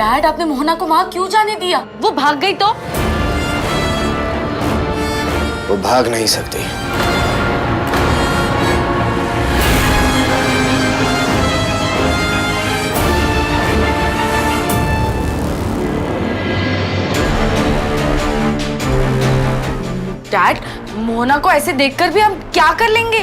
Dad, आपने मोहना को वहां क्यों जाने दिया? वो भाग गई तो? वो भाग नहीं सकती। डैड, मोहना को ऐसे देखकर भी हम क्या कर लेंगे?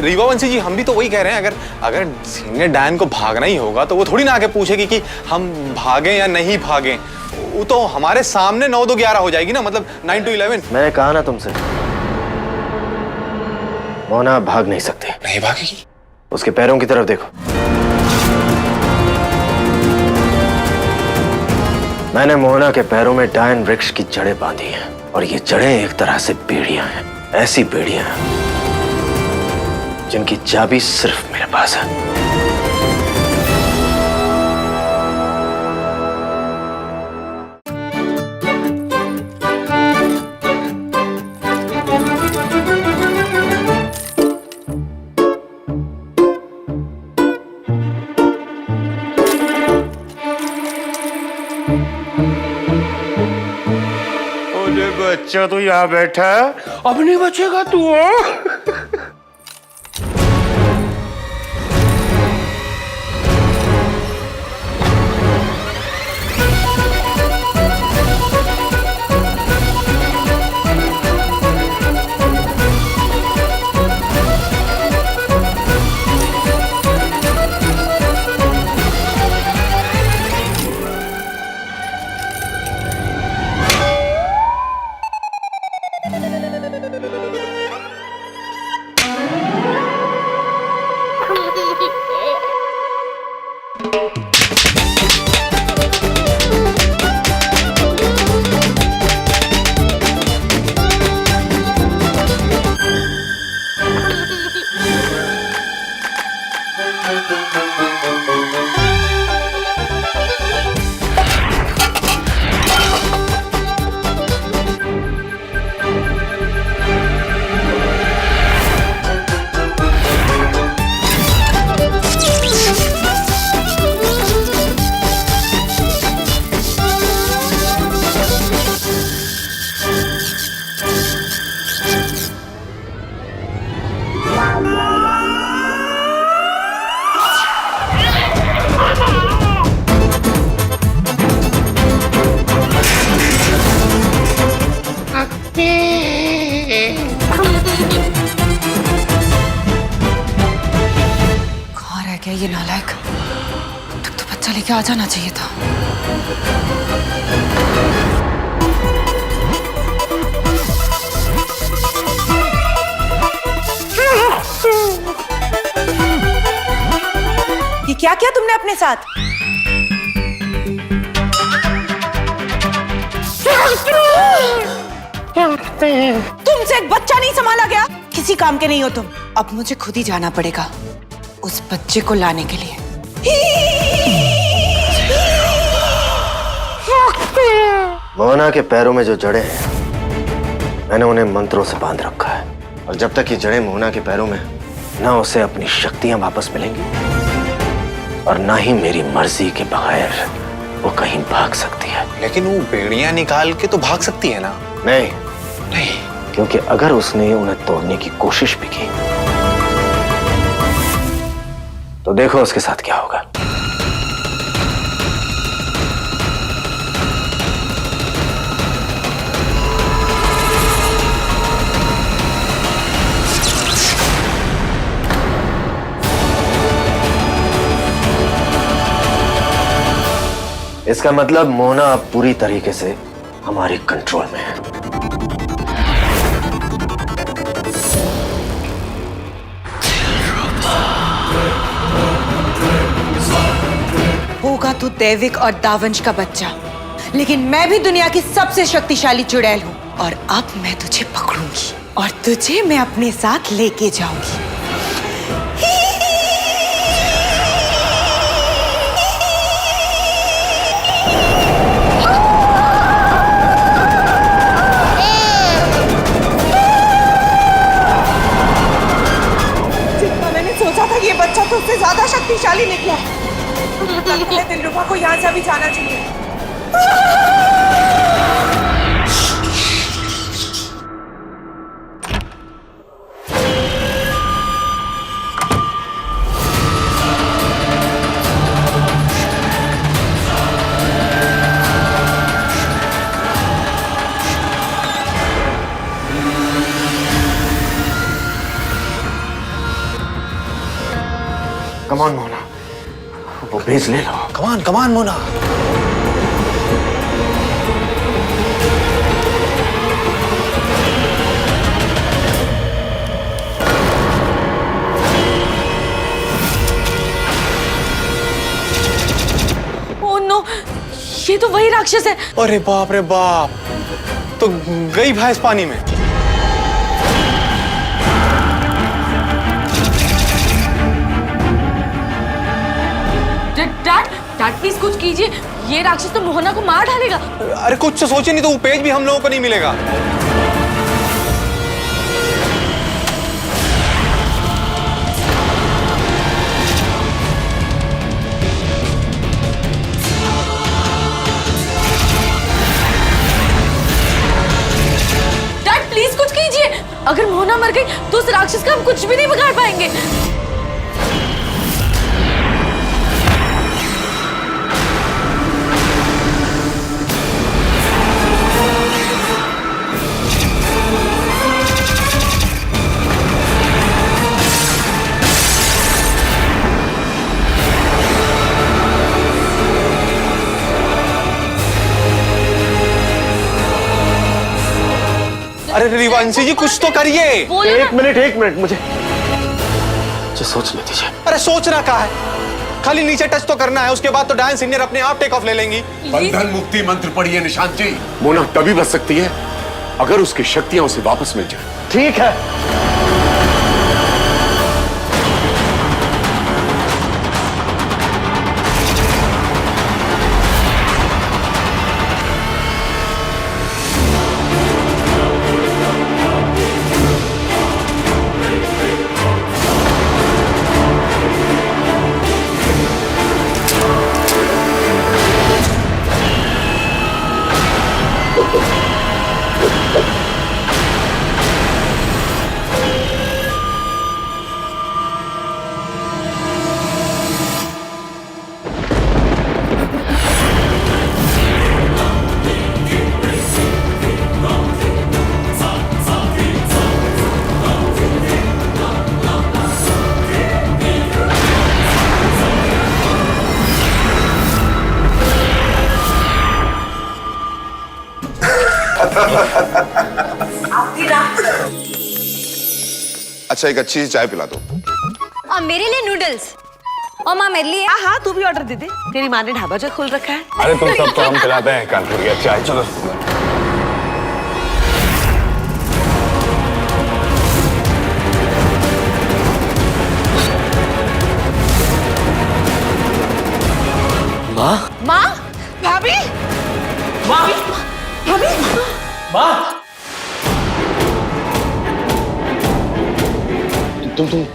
रीवा वंशी जी, हम भी तो वही कह रहे हैं। अगर सीनियर डैन को भागना ही होगा तो वो थोड़ी ना आके पूछेगी कि हम भागें या नहीं भागें। वो तो हमारे सामने 9-2-11 हो जाएगी ना, मतलब 9-11। मैंने कहा ना तुमसे, मोना भाग नहीं सकती। नहीं भागेगी? उसके पैरों की तरफ देखो। मैंने मोहना के पैरों में डायन वृक्ष की जड़ें बांधी हैं, और ये जड़ें एक तरह से बेड़ियां हैं। ऐसी बेड़ियां जिनकी चाबी सिर्फ मेरे पास है। बच्चा तो यहाँ बैठा है, अब नहीं बचेगा तू। कहाँ रह गया ये नालायक? अब तक तो बच्चा लेके आ जाना चाहिए था। ये क्या किया तुमने अपने साथ? तुमसे एक बच्चा नहीं संभाला गया? किसी काम के नहीं हो तुम। अब मुझे खुद ही जाना पड़ेगा उस बच्चे को लाने के लिए। मोहना के पैरों में जो जड़ें हैं, मैंने उन्हें मंत्रों से बांध रखा है, और जब तक ये जड़ें मोहना के पैरों में, ना उसे अपनी शक्तियां वापस मिलेंगी, और ना ही मेरी मर्जी के बगैर वो कहीं भाग सकती है। लेकिन वो बेड़ियां निकाल के तो भाग सकती है ना? नहीं, नहीं, क्योंकि अगर उसने उन्हें तोड़ने की कोशिश भी की तो देखो उसके साथ क्या होगा। इसका मतलब मोना अब पूरी तरीके से हमारे कंट्रोल में है। होगा तू दैविक और दावंश का बच्चा, लेकिन मैं भी दुनिया की सबसे शक्तिशाली चुड़ैल हूँ, और अब मैं तुझे पकड़ूंगी और तुझे मैं अपने साथ लेके जाऊंगी। जितना मैंने सोचा था ये बच्चा तुझसे ज्यादा शक्तिशाली निकला। दिलरुबा को यहाँ से अभी जाना चाहिए। कम ऑन मोना, वो बेस ले लो। कमान मोना। ओह नो, ये तो वही राक्षस है। अरे बाप रे बाप, तो गई भैंस पानी में। डैड प्लीज कुछ कीजिए, ये राक्षस तो मोहना को मार डालेगा। अरे कुछ तो सोचे, नहीं तो वो पेज भी हम लोगों को नहीं मिलेगा। डैड प्लीज कुछ कीजिए, अगर मोहना मर गई तो उस राक्षस का हम कुछ भी नहीं बिगाड़ पाएंगे। अरे रिवांशी जी कुछ तो करिए। एक मिनट मुझे सोचने दीजिए। अरे सोचना क्या है, खाली नीचे टच तो करना है, उसके बाद तो डायन सीनियर अपने आप टेक ऑफ ले लेंगी। बंधन मुक्ति मंत्र पढ़िए निशांत जी। मोना तभी बच सकती है अगर उसकी शक्तियां उसे वापस मिल जाए। ठीक है, अच्छा एक अच्छी सी चाय पिला दो। और मेरे लिए नूडल्स। और माँ मेरे लिए। हाँ तू भी ऑर्डर दे दे, तेरी माँ ने ढाबा जो खोल रखा है। अरे तुम सबको हम पिलाते हैं कानपुर की चाय। चलो माँ भाभी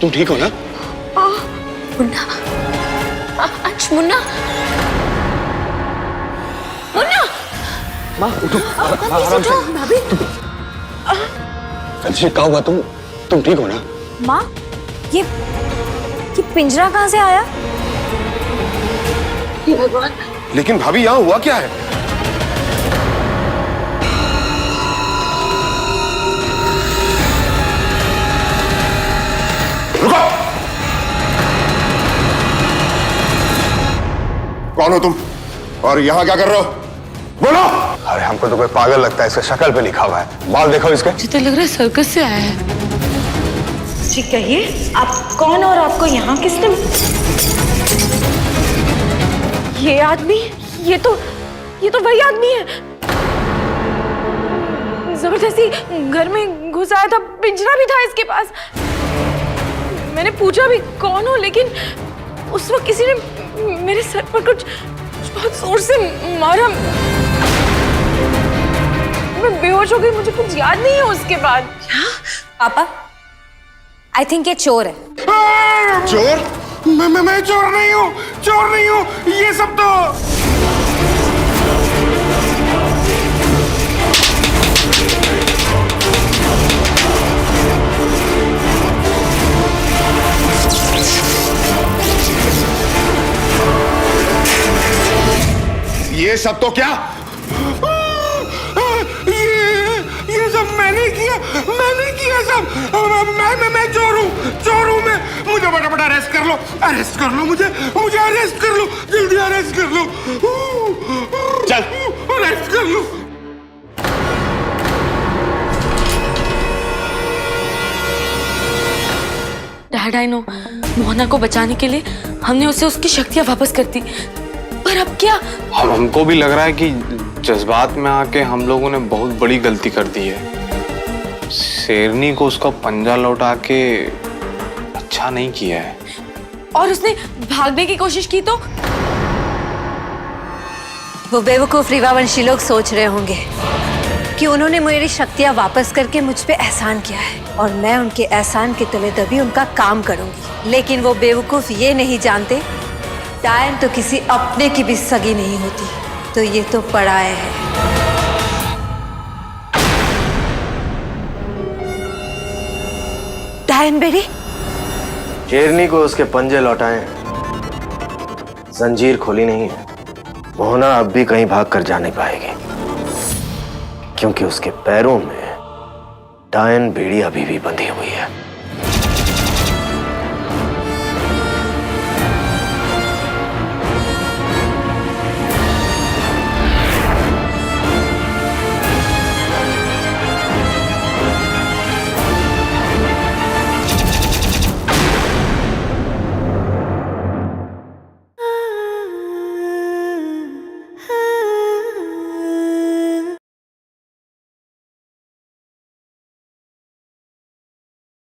तुम ठीक हो ना? मुन्ना, अंश, मुन्ना माँ उठो, आराम से। भाभी अच्छा क्या हुआ, तुम ठीक हो ना? माँ ये पिंजरा कहाँ से आया? हे भगवान, लेकिन भाभी यहाँ हुआ क्या है? रुको! कौन हो तुम और यहाँ क्या कर रहे हो? बोलो! अरे हमको तो कोई पागल लगता है, इसके शक्ल पे लिखा हुआ है। बाल देखो इसके। मुझे तो लग रहा है सर्कस से आया है। ठीक कहिए, आप कौन और आपको यहाँ किसने? ये आदमी, ये तो वही आदमी है। जबरदस्ती घर में घुस आया था, पिंजरा भी था इसके पास। मैंने पूछा भी कौन हो, लेकिन उस वक्त किसी ने मेरे सर पर कुछ बहुत जोर से मारा। मैं बेहोश हो गई, मुझे कुछ याद नहीं है उसके बाद। पापा आई थिंक ये चोर है। चोर? मैं चोर नहीं हूँ। चोर नहीं हूँ, ये सब तो ये सब तो क्या, ये सब मैंने किया सब। मैं चोर हूँ मैं। मुझे फटाफट अरेस्ट कर लो मुझे अरेस्ट कर लो, जल्दी अरेस्ट कर लो। चल अरेस्ट कर लो। डैड आई नो, मोहना को बचाने के लिए हमने उसे उसकी शक्तियां वापस कर दी, पर अब क्या? अब हमको भी लग रहा है कि जज्बात में आके हम लोगों ने बहुत बड़ी गलती कर दी है। शेरनी को उसका पंजा लौटा के अच्छा नहीं किया है। और उसने भागने की कोशिश की तो? वो बेवकूफ रीवावंशी लोग सोच रहे होंगे कि उन्होंने मेरी शक्तियां वापस करके मुझ पे एहसान किया है और मैं उनके एहसान के तले दबी उनका काम करूंगी। लेकिन वो बेवकूफ ये नहीं जानते, डायन तो किसी अपने की भी सगी नहीं होती, तो ये तो पराये है। डायन बेरी, शेरनी को उसके पंजे लौटाए, जंजीर खोली नहीं है। मोहना अब भी कहीं भाग कर जा नहीं पाएगी, क्योंकि उसके पैरों में डायन बेड़ी अभी भी बंधी हुई है।